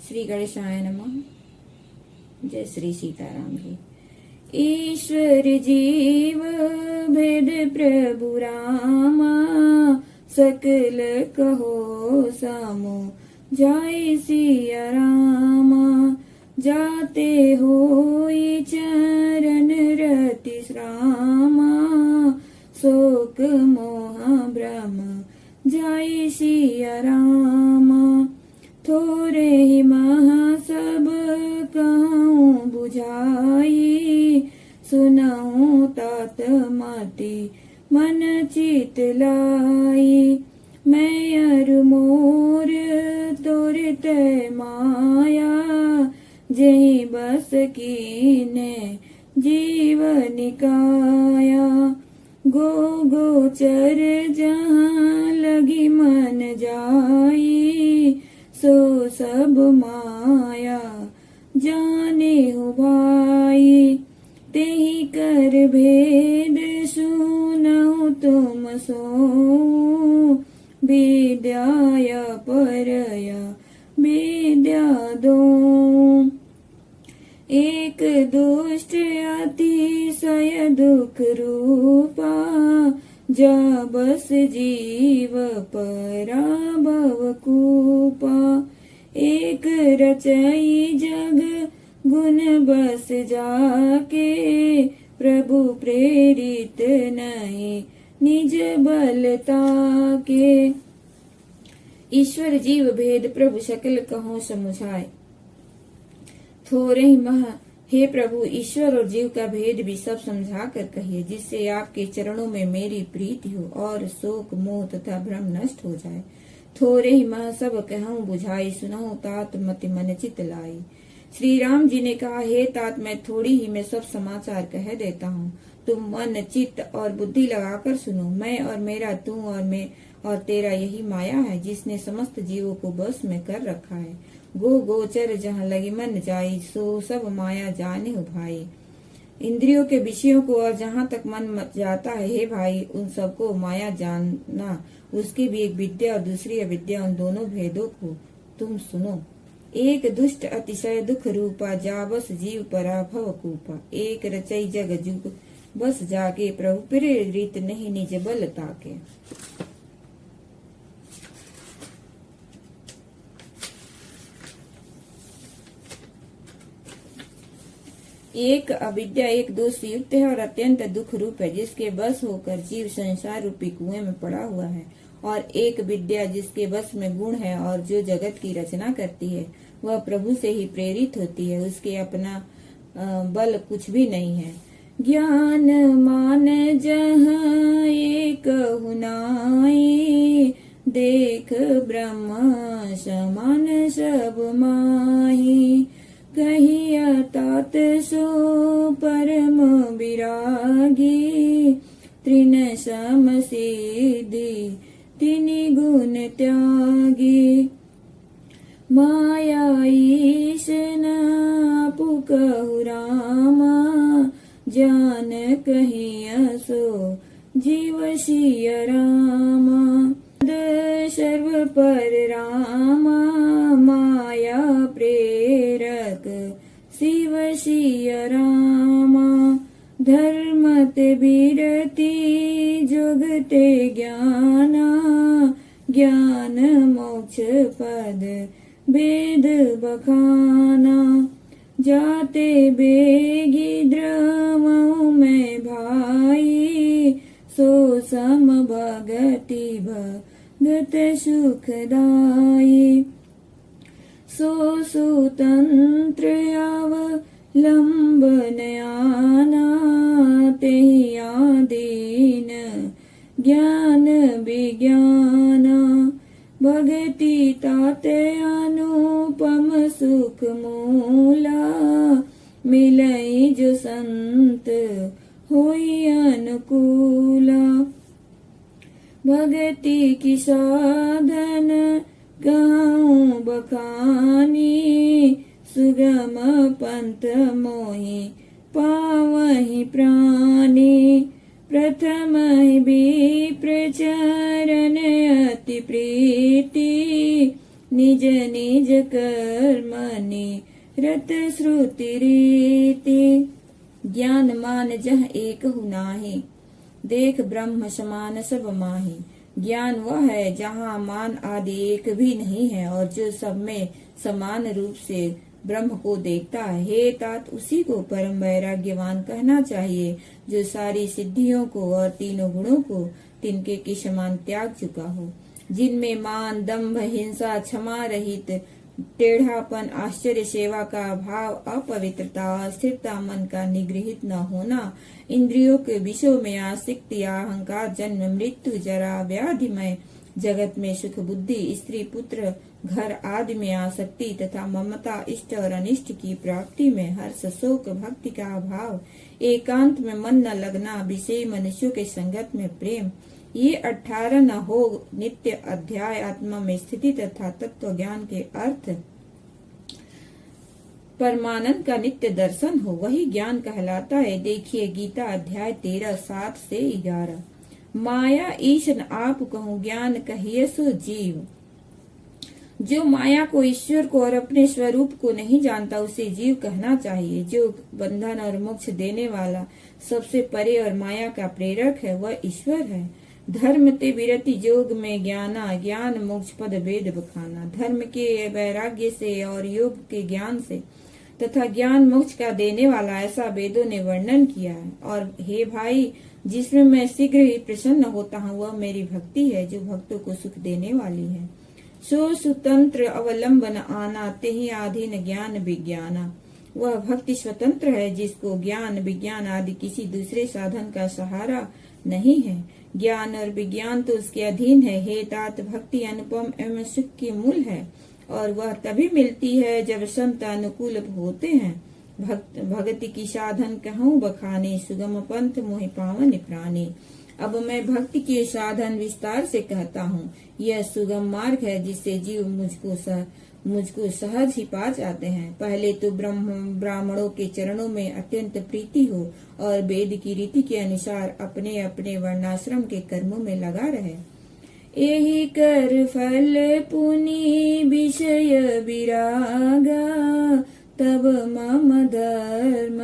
श्री गणेशाय नमः। जय श्री सीताराम जी। ईश्वर जीव भेद प्रभु रामा, सकल कहो समो जाय सिया रामा। जाते होई चरण रति श्रामा, शोक मोह भ्रम जाय सिया रामा। थोरे ही महा सब कहूँ बुझाई, सुनाऊँ तात मति मन चित लाई। मैं अरु मोर तोर तय माया, जही बस कीने जीवन काया। गो गोचर जहाँ लगी मन जाई, सो सब माया जाने हो भाई। तेहि कर भेद सुनऊ तुम सो, विद्या परया विद्या दो। एक दुष्ट अतिशय दुख रूपा, जा बस जीव पराभव कूपा। एक रचई जग गुण बस जाके, प्रभु प्रेरित नहीं निज बलता के। ईश्वर जीव भेद प्रभु सकल कहो समुझाए। थोरे ही मह हे प्रभु, ईश्वर और जीव का भेद भी सब समझा कर कहिए, जिससे आपके चरणों में मेरी प्रीति हो और शोक मोह तथा भ्रम नष्ट हो जाए। थोरे ही मह सब कहूँ बुझाई, सुनाऊँ तात मति मन चित लाई। श्री राम जी ने कहा, हे तात, मैं थोड़ी ही में सब समाचार कह देता हूँ, तुम मन चित्त और बुद्धि लगाकर सुनो। मैं और मेरा, तू और मैं और तेरा यही माया है, जिसने समस्त जीवों को बस में कर रखा है। गो गोचर जहाँ लगी मन जाई, सो सब माया जाने हो भाई। इंद्रियों के विषयों को और जहाँ तक मन जाता है, हे भाई, उन सबको माया जानना। उसकी भी एक विद्या और दूसरी अविद्या, उन दोनों भेदों को तुम सुनो। एक दुष्ट अतिशय दुख रूपा, जा बस जीव पराभव कूपा। एक रचई जग जुग बस जाके, प्रभु प्रेरित नहीं निज बल ताके। एक अविद्या एक दोष युक्त है और अत्यंत दुख रूप है, जिसके बस होकर जीव संसार रूपी कुएं में पड़ा हुआ है। और एक विद्या जिसके बस में गुण है और जो जगत की रचना करती है, वह प्रभु से ही प्रेरित होती है। उसके अपना बल कुछ भी नहीं है। ज्ञान मान जहाँ एक हुनाई, देख ब्रह्म समान सब माही। कहिया तात सो परम विरागी, त्रिन सम सिद्धि तिनि गुण त्यागी। माया ईश न पुकहु रामा, जान कहिया सो जीव सिया रामा। सर्व पर रामा, माया प्रेरक शिव सिया रामा। धर्मते विरति जुगते ज्ञाना, ज्ञान मोक्ष पद वेद बखाना। जाते बेगी द्रमऊ में भाई, सो सम भगति भगत सुखदाई। सो सुतंत्र अवलंबन आना, तेहि आदीन ज्ञान विज्ञाना। भगति ताते अनुपम सुख मूला, मिलई जो संत होई अनुकूला। भगति की साधन कहूँ बखानी, सुगम पंथ मोहि पावहि प्राणी। प्रथम विप्र चरण अति प्रीति, निज निज कर्मणि रत श्रुति रीति। ज्ञान मान जह एक हु नाहि, देख ब्रह्म समान सब माहि। ज्ञान वह है जहाँ मान आदि एक भी नहीं है और जो सब में समान रूप से ब्रह्म को देखता है। हे तात, उसी को परम वैराग्यवान कहना चाहिए जो सारी सिद्धियों को और तीनों गुणों को तिनके के समान त्याग चुका हो, जिनमें मान, दंभ, हिंसा, क्षमा रहित, टेढ़ापन, आश्चर्य सेवा का भाव, अपवित्रता, अस्थिरता, मन का निगृहित न होना, इंद्रियों के विषयों में आसक्ति, अहंकार, जन्म, मृत्यु, जरा, व्याधिमय जगत में सुख, बुद्धि, स्त्री, पुत्र, घर आदि में आसक्ति तथा ममता, इष्ट और अनिष्ट की प्राप्ति में हर्ष, शोक, भक्ति का अभाव, एकांत में मन न लगना, विषय मनुष्यों के संगत में प्रेम, ये 18 न हो नित्य अध्याय, आत्मा में स्थिति तथा तत्व ज्ञान के अर्थ परमानंद का नित्य दर्शन हो, वही ज्ञान कहलाता है। देखिए गीता अध्याय 13 7 से 11। माया ईशन आप कहूँ, ज्ञान कहिए सो जीव। जो माया को, ईश्वर को और अपने स्वरूप को नहीं जानता उसे जीव कहना चाहिए। जो बंधन और मोक्ष देने वाला, सबसे परे और माया का प्रेरक है, वह ईश्वर है। धर्म ते विरति योग में ज्ञाना, ज्ञान मोक्ष पद वेद बखाना। धर्म के वैराग्य से और योग के ज्ञान से तथा ज्ञान मोक्ष का देने वाला, ऐसा वेदों ने वर्णन किया है। और हे भाई, जिसमें मैं शीघ्र ही प्रसन्न होता हूँ वह मेरी भक्ति है, जो भक्तों को सुख देने वाली है। सो स्वतंत्र अवलंबन आना, तेहि आधीन ज्ञान विज्ञाना। वह भक्ति स्वतंत्र है जिसको ज्ञान विज्ञान आदि किसी दूसरे साधन का सहारा नहीं है। ज्ञान और विज्ञान तो उसके अधीन है। हे तात, भक्ति अनुपम एवं सुख की मूल है और वह तभी मिलती है जब संत अनुकूल होते हैं। भक्ति की साधन कहूँ बखाने, सुगम पंथ मोहि पावन प्राणी। अब मैं भक्ति के साधन विस्तार से कहता हूँ। यह सुगम मार्ग है जिससे जीव मुझको सहज ही पा जाते हैं। पहले तो ब्राह्मणों के चरणों में अत्यंत प्रीति हो और वेद की रीति के अनुसार अपने अपने वर्णाश्रम के कर्मों में लगा रहे। यही कर फल पुनि विषय विरागा, तब मम धर्म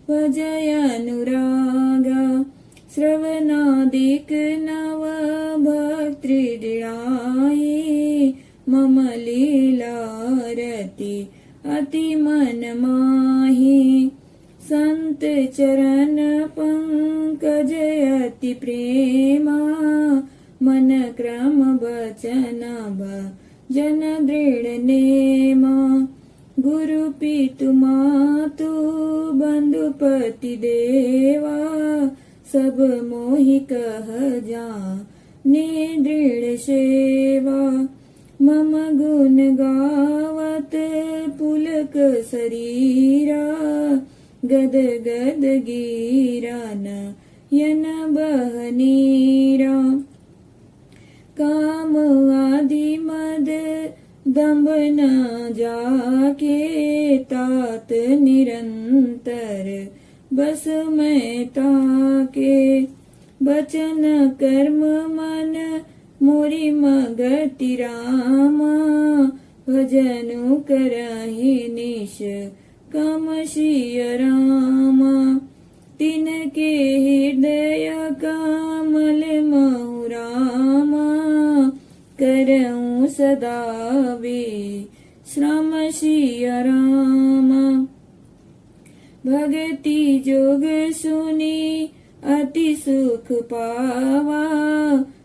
भजय अनुरागा। श्रवणादिक नव भक्तृदयाये, मम लीला रति अति मन माहि। संत चरण पंकज अति प्रेमा, मन क्रम वचन भजन दृढ़ नेमा। गुरु पितु मातु बंधु पति देवा, सब मोहि कह जाने दृढ़ सेवा। मम गुण गावत पुलक शरीरा, गद गद गिरा नयन बहनीरा। काम आदि मद दम्भ न जाके, तात निरंतर बस में ताके। बचन कर्म मन मोरी मगति रामा, भजनु करहि निश कम सिय रामा। तिनके हृदय कमल महु रामा, करऊं सदा विश्राम सिय रामा। भगति जोग सुनी अति सुख पावा,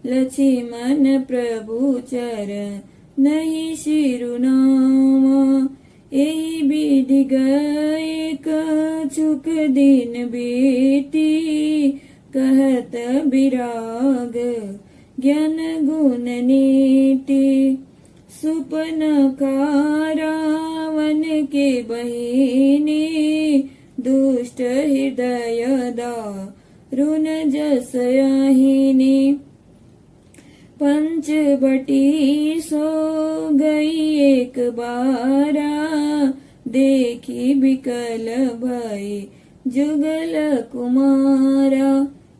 लक्ष्मण प्रभु चरण नहीं सिरुनामा। यही विधि गए कछुक दिन बीती, कहत विराग ज्ञान गुण नीति। सुपन रावण के बहिनी, दुष्ट हृदय दारुण जस यहिनी। पंचवटी सो गई एक बारा, देखी विकल भई जुगल कुमारा।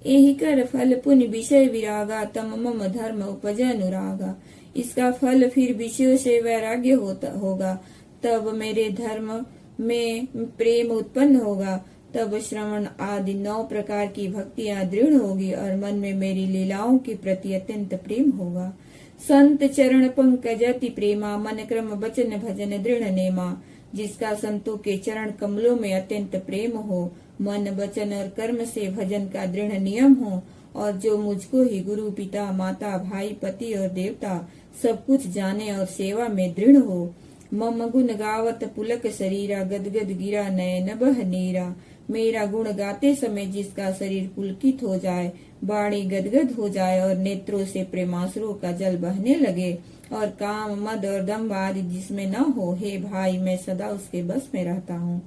यही कर फल पुण्य विषय विरागा, तम मम धर्म उपज अनुरागा। इसका फल फिर विषयों से वैराग्य होगा। तब मेरे धर्म में प्रेम उत्पन्न होगा। तब श्रवण आदि 9 प्रकार की भक्तियां दृढ़ होगी और मन में मेरी लीलाओं के प्रति अत्यंत प्रेम होगा। संत चरण पंकज अति प्रेमा, मन क्रम वचन भजन दृढ़ नेमा। जिसका संतों के चरण कमलों में अत्यंत प्रेम हो, मन वचन और कर्म से भजन का दृढ़ नियम हो, और जो मुझको ही गुरु पिता माता भाई पति और देवता सब कुछ जाने और सेवा में दृढ़ हो। मम गुण गावत पुलक शरीरा, गदगद गिरा नयन बह नीरा। मेरा गुण गाते समय जिसका शरीर पुलकित हो जाए, वाणी गदगद हो जाए और नेत्रों से प्रेमाश्रुओं का जल बहने लगे, और काम मद और दम्भ आदि जिसमें न हो, हे भाई मैं सदा उसके बस में रहता हूँ।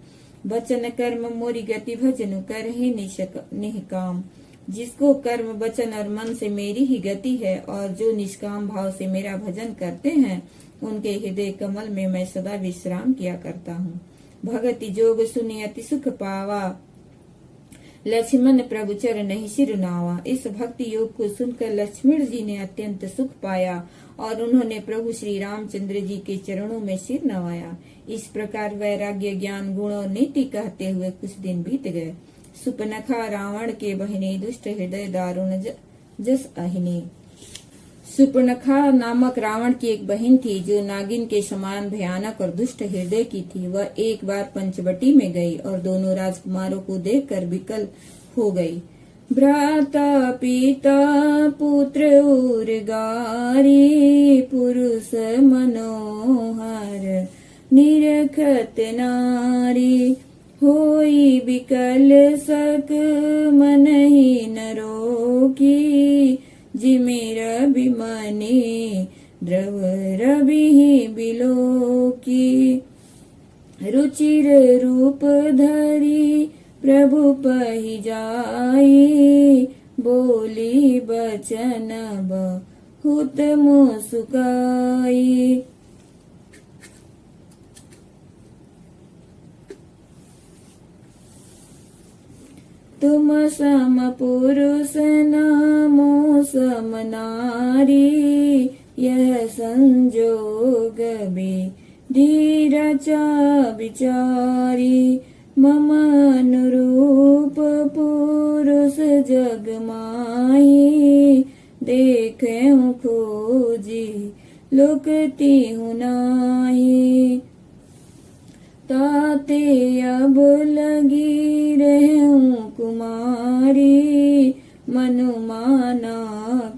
वचन कर्म मोरी गति भजनु कर ही निष्काम। जिसको कर्म वचन और मन से मेरी ही गति है, और जो निष्काम भाव से मेरा भजन करते हैं, उनके हृदय कमल में मैं सदा विश्राम किया करता हूँ। भगति जोग सुनि अति सुख पावा, लक्ष्मण प्रभु चरण ही सिर नावा। इस भक्ति योग को सुनकर लक्ष्मण जी ने अत्यंत सुख पाया और उन्होंने प्रभु श्री रामचंद्र जी के चरणों में सिर नवाया। इस प्रकार वैराग्य ज्ञान गुण और नीति कहते हुए कुछ दिन बीत गए। सुपनखा रावण के बहिनी, दुष्ट हृदय दारुण जस अहिनी। सुपर्णखा नामक रावण की एक बहन थी जो नागिन के समान भयानक और दुष्ट हृदय की थी। वह एक बार पंचवटी में गई और दोनों राजकुमारों को देखकर विकल हो गई। भ्राता पिता पुत्र उर्गारी, पुरुष मनोहर निरखत नारी। होई विकल सक मन ही न रोकी, जिमेर बिमने द्रव रवि बिलोकी। रुचिर रूप धरी प्रभु पहि जाई, बोली बचन बहुत मुस्काई। तुम सम पुरुष नामो सम नारी, यह संजोग विधि रचा विचारी। मम अनुरूप पुरुष जग माही, देखें खोजी लुकती हूँ नाही। ताते अब लगी रहूं कुमारी, मनु माना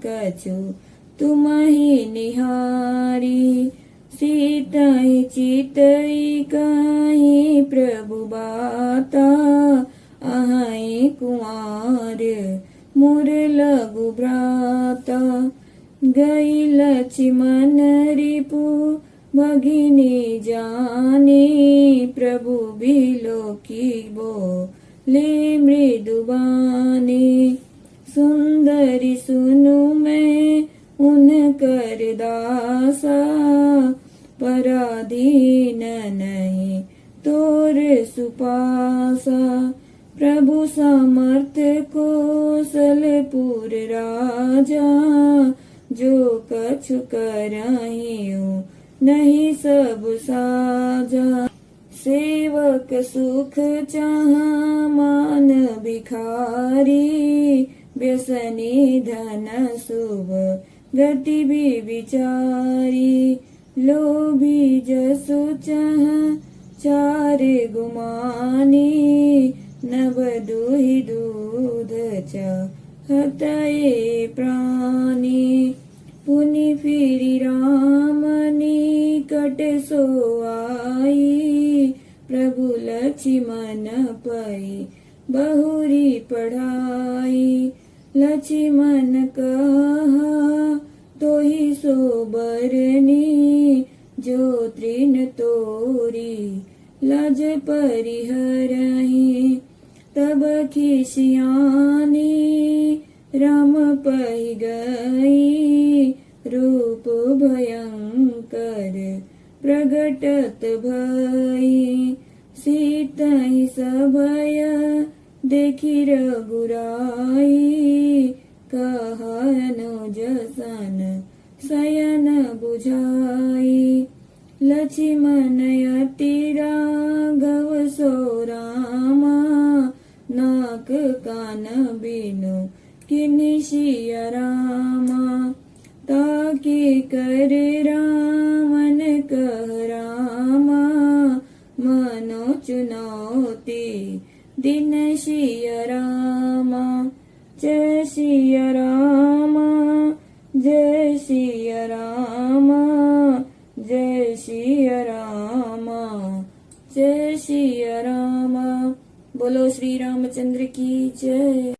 कछु तुम ही निहारी। सीतई चितई कहीं प्रभु बाता, आहई कुमार मुर लघु भ्राता। गई लक्ष्मण रिपु भगिनी जाने, प्रभु बिलोकी बोले मृदुबानी। सुंदरी सुनु मैं उनकर दासा, पराधीन नहीं तोर सुपासा। प्रभु समर्थ कौशलपुर राजा, जो कछु करहिं नहीं सब साजा। सेवक सुख चाहा मान भिखारी, व्यसनी धन शुभ गति भी विचारी। लोभी जसु चाह चार गुमानी, नव दुहि दूध चाहतये प्राणी। पुनि फिरी राम निकट सो आई, प्रभु लक्ष्मण पई बहुरी पढ़ाई। लक्ष्मण कहा तो ही सो बरनी, जो तृण तोरी लज परिहरहि। तब खिसियानी राम पहि गई, रूप भयंकर प्रगटत भई। सीतहि सभय देखी रघुराई, कहा अनुज सन शयन बुझाई। लक्ष्मण अति राघव सो रामा, नाक कान बिनु किन्हि सिय रामा। ताकि कर रामन कह रामा, मनो चुनौती दिन सिय रामा। जय सिय रामा, जय सिय रामा, जय सिय रामा, जय सिय रामा। बोलो श्री रामचंद्र की जय।